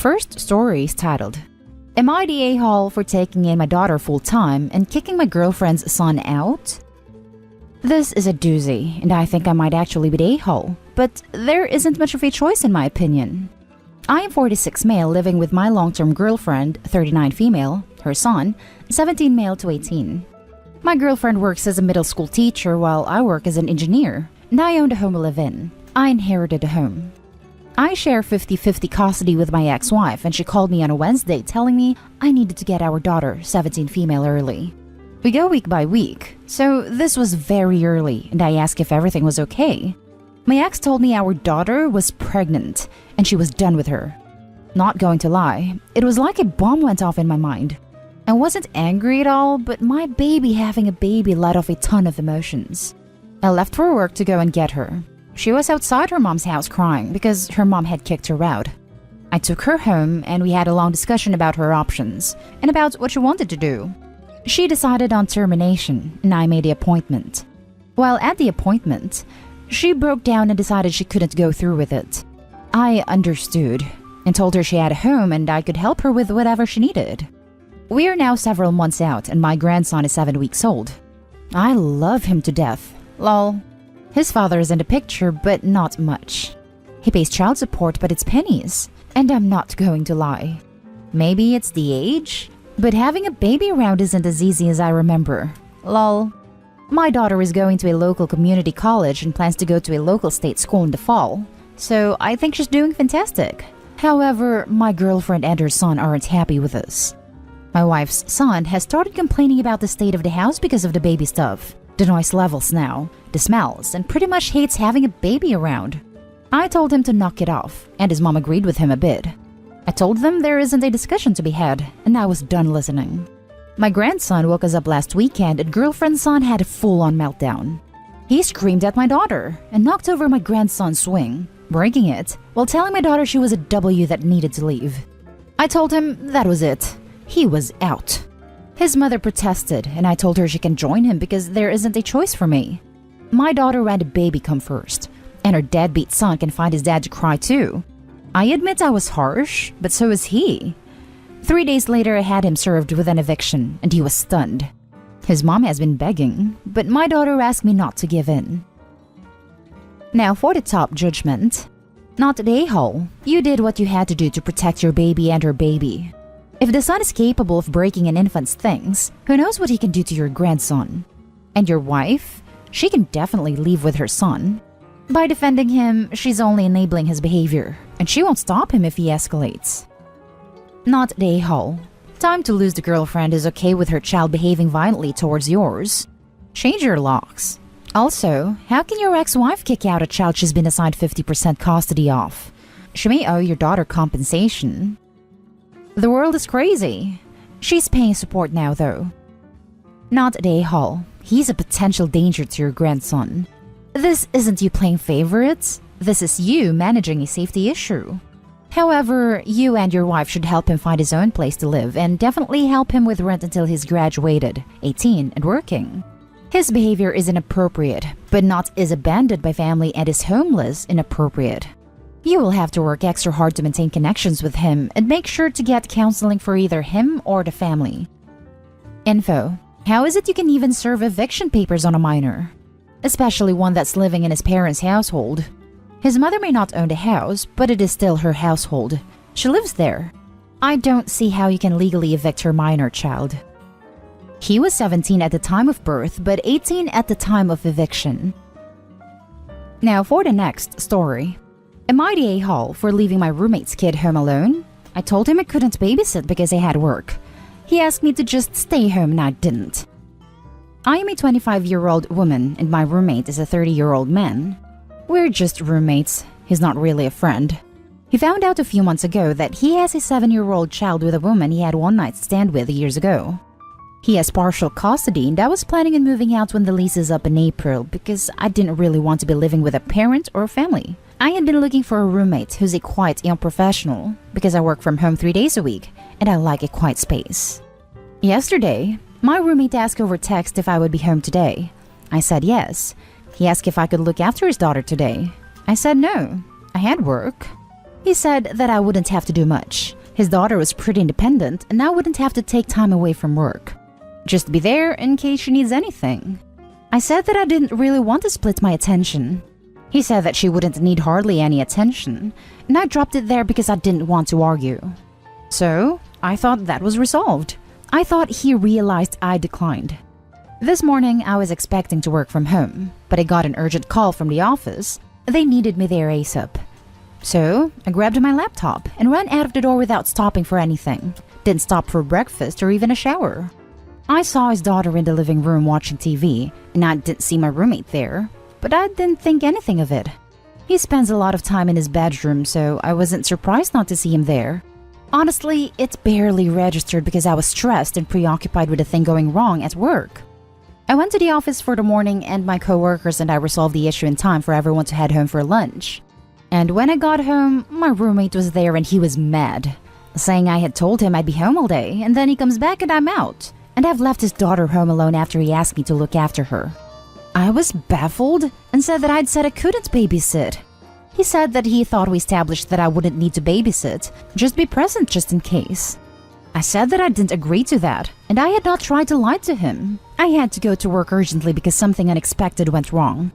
first story is titled, Am I the a-hole for taking in my daughter full-time and kicking my girlfriend's son out? This is a doozy, and I think I might actually be the a-hole, but there isn't much of a choice in my opinion. I am 46 male living with my long-term girlfriend, 39 female, her son, 17 male to 18. My girlfriend works as a middle school teacher while I work as an engineer, and I own the home I live in. I inherited the home. I share 50-50 custody with my ex-wife, and she called me on a Wednesday telling me I needed to get our daughter, 17 female, early. We go week by week, so this was very early, and I asked if everything was okay. My ex told me our daughter was pregnant, and she was done with her. Not going to lie, it was like a bomb went off in my mind. I wasn't angry at all, but my baby having a baby let off a ton of emotions. I left for work to go and get her. She was outside her mom's house crying because her mom had kicked her out. I took her home and we had a long discussion about her options and about what she wanted to do. She decided on termination and I made the appointment. While at the appointment, she broke down and decided she couldn't go through with it. I understood and told her she had a home and I could help her with whatever she needed. We are now several months out and my grandson is 7 weeks old. I love him to death. Lol. His father is in the picture, but not much. He pays child support, but it's pennies. And I'm not going to lie. Maybe it's the age? But having a baby around isn't as easy as I remember. Lol. My daughter is going to a local community college and plans to go to a local state school in the fall. So I think she's doing fantastic. However, my girlfriend and her son aren't happy with us. My wife's son has started complaining about the state of the house because of the baby stuff. The noise levels now, the smells, and pretty much hates having a baby around. I told him to knock it off, and his mom agreed with him a bit. I told them there isn't a discussion to be had, and I was done listening. My grandson woke us up last weekend and girlfriend's son had a full-on meltdown. He screamed at my daughter and knocked over my grandson's swing, breaking it, while telling my daughter she was a W that needed to leave. I told him that was it. He was out. His mother protested, and I told her she can join him because there isn't a choice for me. My daughter ran the baby come first, and her deadbeat son can find his dad to cry too. I admit I was harsh, but so is he. 3 days later, I had him served with an eviction, and he was stunned. His mom has been begging, but my daughter asked me not to give in. Now for the top judgment. Not the a-hole. You did what you had to do to protect your baby and her baby. If the son is capable of breaking an infant's things, who knows what he can do to your grandson? And your wife? She can definitely leave with her son. By defending him, she's only enabling his behavior, and she won't stop him if he escalates. Not the a-hole. Time to lose the girlfriend is okay with her child behaving violently towards yours. Change your locks. Also, how can your ex-wife kick out a child she's been assigned 50% custody of? She may owe your daughter compensation. The world is crazy. She's paying support now, though. Not the a-hole. He's a potential danger to your grandson. This isn't you playing favorites. This is you managing a safety issue. However, you and your wife should help him find his own place to live and definitely help him with rent until he's graduated, 18, and working. His behavior is inappropriate, but not is abandoned by family and is homeless inappropriate. You will have to work extra hard to maintain connections with him and make sure to get counseling for either him or the family. Info. How is it you can even serve eviction papers on a minor? Especially one that's living in his parents' household. His mother may not own the house, but it is still her household. She lives there. I don't see how you can legally evict her minor child. He was 17 at the time of birth, but 18 at the time of eviction. Now for the next story. Am I the a-hole for leaving my roommate's kid home alone? I told him I couldn't babysit because I had work. He asked me to just stay home and I didn't. I am a 25-year-old woman and my roommate is a 30-year-old man. We're just roommates. He's not really a friend. He found out a few months ago that he has a 7-year-old child with a woman he had one night stand with years ago. He has partial custody and I was planning on moving out when the lease is up in April because I didn't really want to be living with a parent or a family. I had been looking for a roommate who's a quiet young professional because I work from home 3 days a week and I like a quiet space. Yesterday, my roommate asked over text if I would be home today. I said yes. He asked if I could look after his daughter today. I said no. I had work. He said that I wouldn't have to do much. His daughter was pretty independent and I wouldn't have to take time away from work. Just be there in case she needs anything. I said that I didn't really want to split my attention. He said that she wouldn't need hardly any attention, and I dropped it there because I didn't want to argue. So, I thought that was resolved. I thought he realized I declined. This morning, I was expecting to work from home, but I got an urgent call from the office. They needed me there ASAP. So, I grabbed my laptop and ran out of the door without stopping for anything. Didn't stop for breakfast or even a shower. I saw his daughter in the living room watching TV, and I didn't see my roommate there, but I didn't think anything of it. He spends a lot of time in his bedroom, so I wasn't surprised not to see him there. Honestly, it barely registered because I was stressed and preoccupied with a thing going wrong at work. I went to the office for the morning and my coworkers and I resolved the issue in time for everyone to head home for lunch. And when I got home, my roommate was there and he was mad, saying I had told him I'd be home all day and then he comes back and I'm out. And I've left his daughter home alone after he asked me to look after her. I was baffled and said that I'd said I couldn't babysit. He said that he thought we established that I wouldn't need to babysit, just be present just in case. I said that I didn't agree to that, and I had not tried to lie to him. I had to go to work urgently because something unexpected went wrong.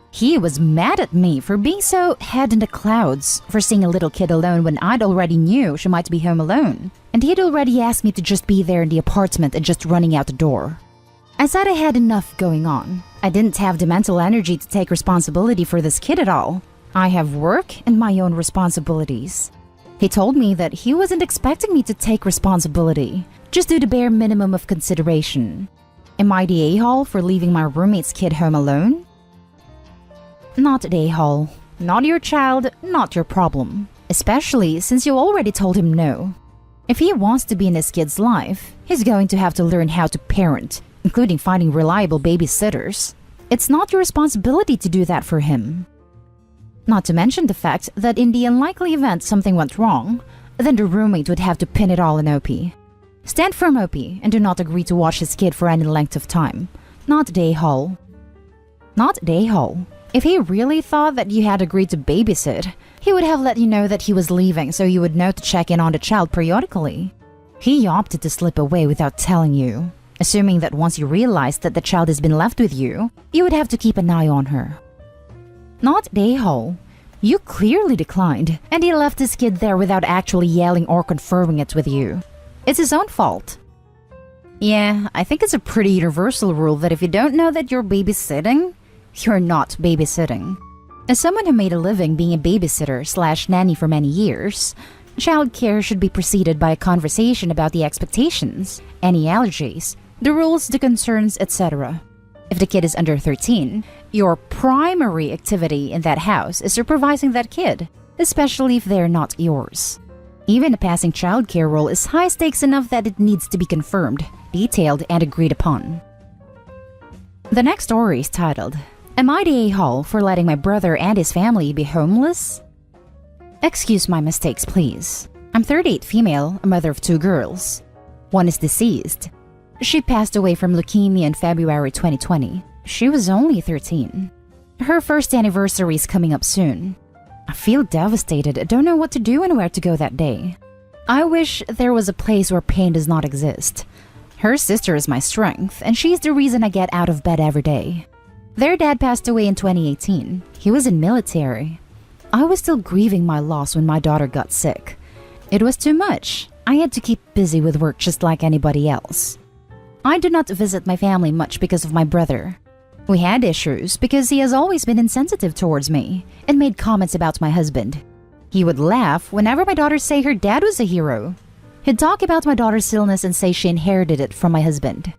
He was mad at me for being so head in the clouds, for seeing a little kid alone when I'd already knew she might be home alone. And he'd already asked me to just be there in the apartment and just running out the door. I said I had enough going on. I didn't have the mental energy to take responsibility for this kid at all. I have work and my own responsibilities. He told me that he wasn't expecting me to take responsibility, just do the bare minimum of consideration. Am I the a-hole for leaving my roommate's kid home alone? Not the a-hole. Not your child, not your problem. Especially since you already told him no. If he wants to be in his kid's life, he's going to have to learn how to parent, including finding reliable babysitters. It's not your responsibility to do that for him. Not to mention the fact that in the unlikely event something went wrong, then the roommate would have to pin it on OP. Stand firm, OP, and do not agree to watch his kid for any length of time. Not the a-hole. Not the a-hole. If he really thought that you had agreed to babysit, he would have let you know that he was leaving so you would know to check in on the child periodically. He opted to slip away without telling you, assuming that once you realized that the child has been left with you, you would have to keep an eye on her. Not the a-hole. You clearly declined, and he left his kid there without actually yelling or confirming it with you. It's his own fault. Yeah, I think it's a pretty universal rule that if you don't know that you're babysitting, you're not babysitting. As someone who made a living being a babysitter/nanny for many years, childcare should be preceded by a conversation about the expectations, any allergies, the rules, the concerns, etc. If the kid is under 13, your primary activity in that house is supervising that kid, especially if they're not yours. Even a passing childcare role is high stakes enough that it needs to be confirmed, detailed, and agreed upon. The next story is titled, Am I the a-hole for letting my brother and his family be homeless? Excuse my mistakes, please. I'm 38 female, a mother of 2 girls. One is deceased. She passed away from leukemia in February 2020. She was only 13. Her first anniversary is coming up soon. I feel devastated. I don't know what to do and where to go that day. I wish there was a place where pain does not exist. Her sister is my strength, and she's the reason I get out of bed every day. Their dad passed away in 2018. He was in military. I was still grieving my loss when my daughter got sick. It was too much. I had to keep busy with work just like anybody else. I do not visit my family much because of my brother. We had issues because he has always been insensitive towards me and made comments about my husband. He would laugh whenever my daughters say her dad was a hero. He'd talk about my daughter's illness and say she inherited it from my husband.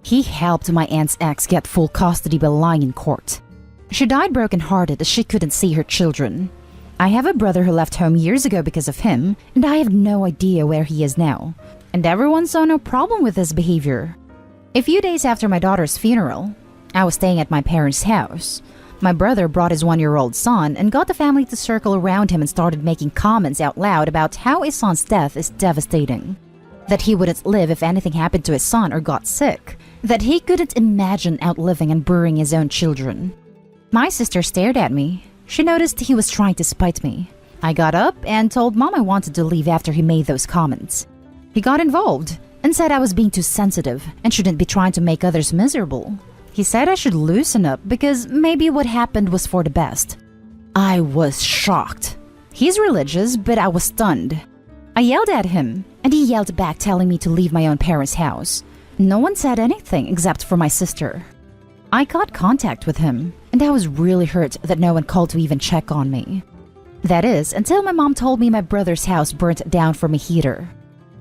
He helped my aunt's ex get full custody by lying in court. She died broken-hearted as she couldn't see her children. I have a brother who left home years ago because of him, and I have no idea where he is now. And everyone saw no problem with his behavior. A few days after my daughter's funeral, I was staying at my parents' house. My brother brought his 1-year-old son and got the family to circle around him and started making comments out loud about how his son's death is devastating. That he wouldn't live if anything happened to his son or got sick. That he couldn't imagine outliving and burying his own children. My sister stared at me. She noticed he was trying to spite me. I got up and told Mom I wanted to leave after he made those comments. He got involved and said I was being too sensitive and shouldn't be trying to make others miserable. He said I should loosen up because maybe what happened was for the best. I was shocked. He's religious, but I was stunned. I yelled at him, and he yelled back telling me to leave my own parents' house. No one said anything except for my sister. I got contact with him, and I was really hurt that no one called to even check on me. That is, until my mom told me my brother's house burnt down from a heater.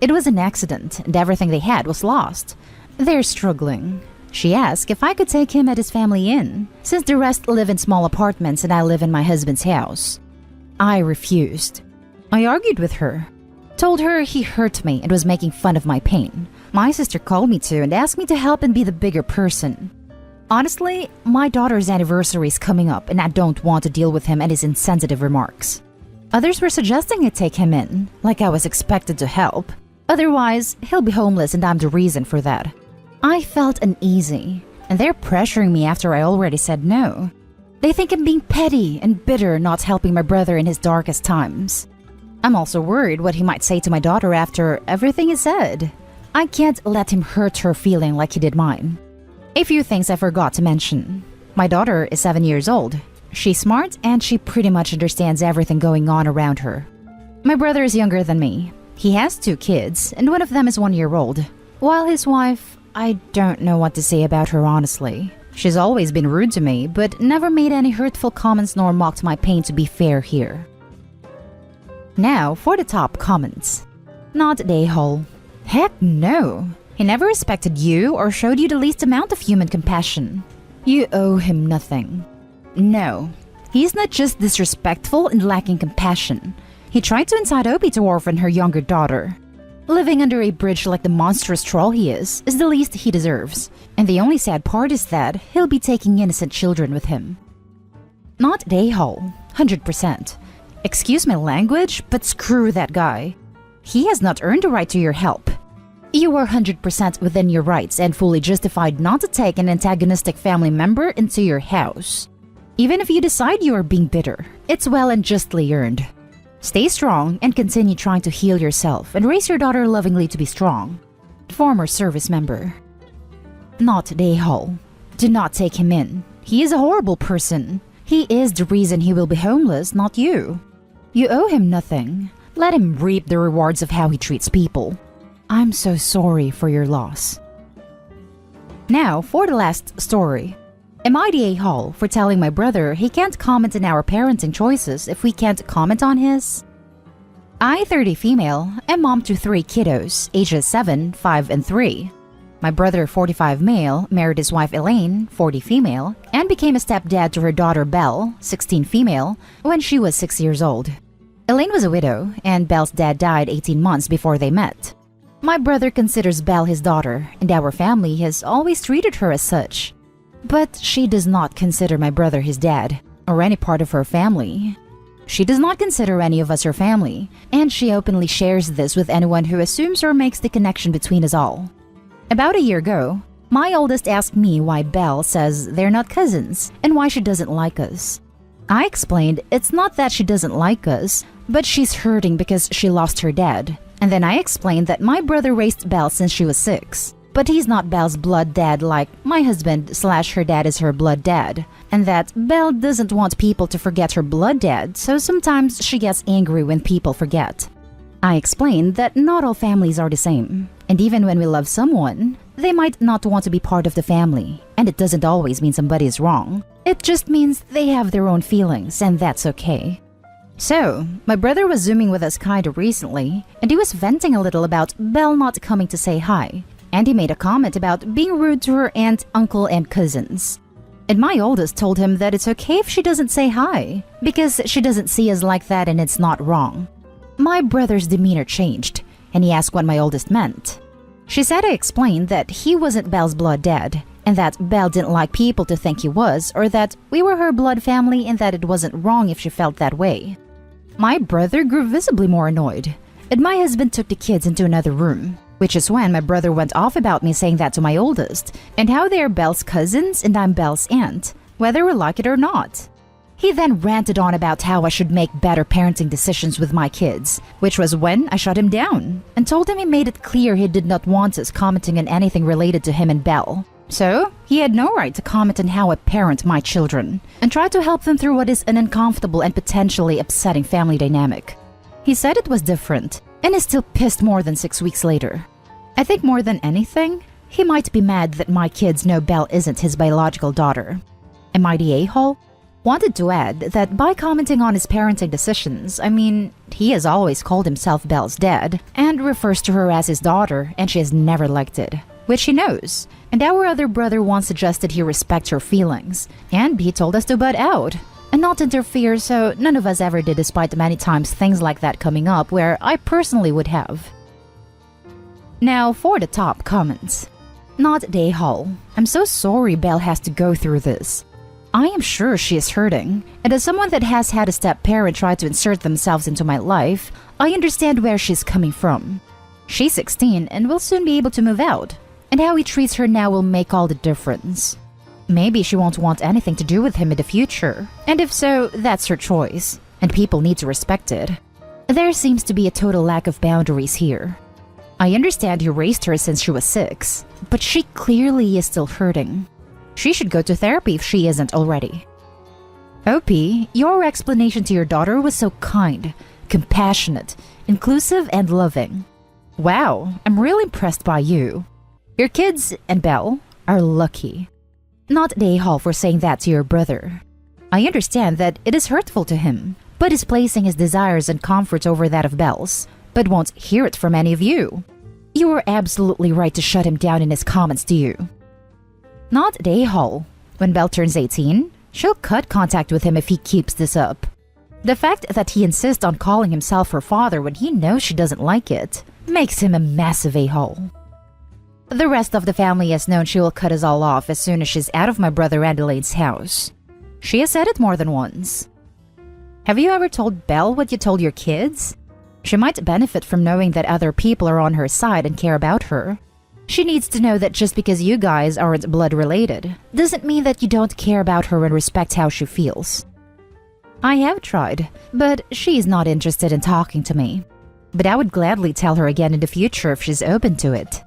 It was an accident, and everything they had was lost. They're struggling. She asked if I could take him at his family inn, since the rest live in small apartments and I live in my husband's house. I refused. I argued with her, told her he hurt me and was making fun of my pain. My sister called me to and asked me to help and be the bigger person. Honestly, my daughter's anniversary is coming up and I don't want to deal with him and his insensitive remarks. Others were suggesting I take him in, like I was expected to help. Otherwise, he'll be homeless and I'm the reason for that. I felt uneasy, and they're pressuring me after I already said no. They think I'm being petty and bitter not helping my brother in his darkest times. I'm also worried what he might say to my daughter after everything is said. I can't let him hurt her feeling like he did mine. A few things I forgot to mention. My daughter is 7 years old. She's smart and she pretty much understands everything going on around her. My brother is younger than me. He has 2 kids, and one of them is 1 year old. While his wife, I don't know what to say about her honestly. She's always been rude to me, but never made any hurtful comments nor mocked my pain, to be fair here. Now for the top comments. Not the a-hole. Heck no. He never respected you or showed you the least amount of human compassion. You owe him nothing. No. He's not just disrespectful and lacking compassion. He tried to incite Opie to orphan her younger daughter. Living under a bridge like the monstrous troll he is the least he deserves. And the only sad part is that he'll be taking innocent children with him. Not the a-hole. 100%. Excuse my language, but screw that guy. He has not earned the right to your help. You are 100% within your rights and fully justified not to take an antagonistic family member into your house. Even if you decide you are being bitter, it's well and justly earned. Stay strong and continue trying to heal yourself and raise your daughter lovingly to be strong. Former service member. Not the a-hole. Do not take him in. He is a horrible person. He is the reason he will be homeless, not you. You owe him nothing. Let him reap the rewards of how he treats people. I'm so sorry for your loss. Now for the last story. Am I the a-hole for telling my brother he can't comment on our parenting choices if we can't comment on his? I, 30 female, am mom to 3 kiddos, ages 7, 5, and 3. My brother, 45 male, married his wife Elaine, 40 female, and became a stepdad to her daughter Belle, 16 female, when she was 6 years old. Elaine was a widow, and Belle's dad died 18 months before they met. My brother considers Belle his daughter, and our family has always treated her as such. But she does not consider my brother his dad, or any part of her family. She does not consider any of us her family, and she openly shares this with anyone who assumes or makes the connection between us all. About a year ago, my oldest asked me why Belle says they're not cousins, and why she doesn't like us. I explained it's not that she doesn't like us, but she's hurting because she lost her dad. And then I explained that my brother raised Belle since she was 6. But he's not Belle's blood dad like my husband/her dad is her blood dad. And that Belle doesn't want people to forget her blood dad, so sometimes she gets angry when people forget. I explained that not all families are the same. And even when we love someone, they might not want to be part of the family. And it doesn't always mean somebody is wrong. It just means they have their own feelings, and that's okay. So, my brother was Zooming with us kinda recently, and he was venting a little about Belle not coming to say hi. And he made a comment about being rude to her aunt, uncle, and cousins. And my oldest told him that it's okay if she doesn't say hi, because she doesn't see us like that and it's not wrong. My brother's demeanor changed, and he asked what my oldest meant. She said I explained that he wasn't Belle's blood dad, and that Belle didn't like people to think he was, or that we were her blood family and that it wasn't wrong if she felt that way. My brother grew visibly more annoyed, and my husband took the kids into another room, which is when my brother went off about me saying that to my oldest, and how they are Belle's cousins and I'm Belle's aunt, whether we like it or not. He then ranted on about how I should make better parenting decisions with my kids, which was when I shut him down and told him he made it clear he did not want us commenting on anything related to him and Belle. So, he had no right to comment on how I parent my children and try to help them through what is an uncomfortable and potentially upsetting family dynamic. He said it was different and is still pissed more than 6 weeks later. I think more than anything, he might be mad that my kids know Belle isn't his biological daughter. Am I the a-hole? Wanted to add that by commenting on his parenting decisions, he has always called himself Belle's dad and refers to her as his daughter, and she has never liked it, which he knows. And our other brother once suggested he respect her feelings, and he told us to butt out and not interfere, so none of us ever did, despite the many times things like that coming up where I personally would have. Now for the top comments. Not the a-hole. I'm so sorry Belle has to go through this. I am sure she is hurting, and as someone that has had a step-parent try to insert themselves into my life, I understand where she's coming from. She's 16 and will soon be able to move out, and how he treats her now will make all the difference. Maybe she won't want anything to do with him in the future, and if so, that's her choice, and people need to respect it. There seems to be a total lack of boundaries here. I understand he raised her since she was 6, but she clearly is still hurting. She should go to therapy if she isn't already. OP, your explanation to your daughter was so kind, compassionate, inclusive, and loving. Wow, I'm really impressed by you. Your kids and Belle are lucky. Not the a-hole for saying that to your brother. I understand that it is hurtful to him, but is placing his desires and comforts over that of Belle's, but won't hear it from any of you. You were absolutely right to shut him down in his comments to you. Not the a-hole. When Belle turns 18, she'll cut contact with him if he keeps this up. The fact that he insists on calling himself her father when he knows she doesn't like it makes him a massive a-hole. The rest of the family has known she will cut us all off as soon as she's out of my brother Adelaide's house. She has said it more than once. Have you ever told Belle what you told your kids? She might benefit from knowing that other people are on her side and care about her. She needs to know that just because you guys aren't blood related doesn't mean that you don't care about her and respect how she feels. I have tried, but she's not interested in talking to me. But I would gladly tell her again in the future if she's open to it.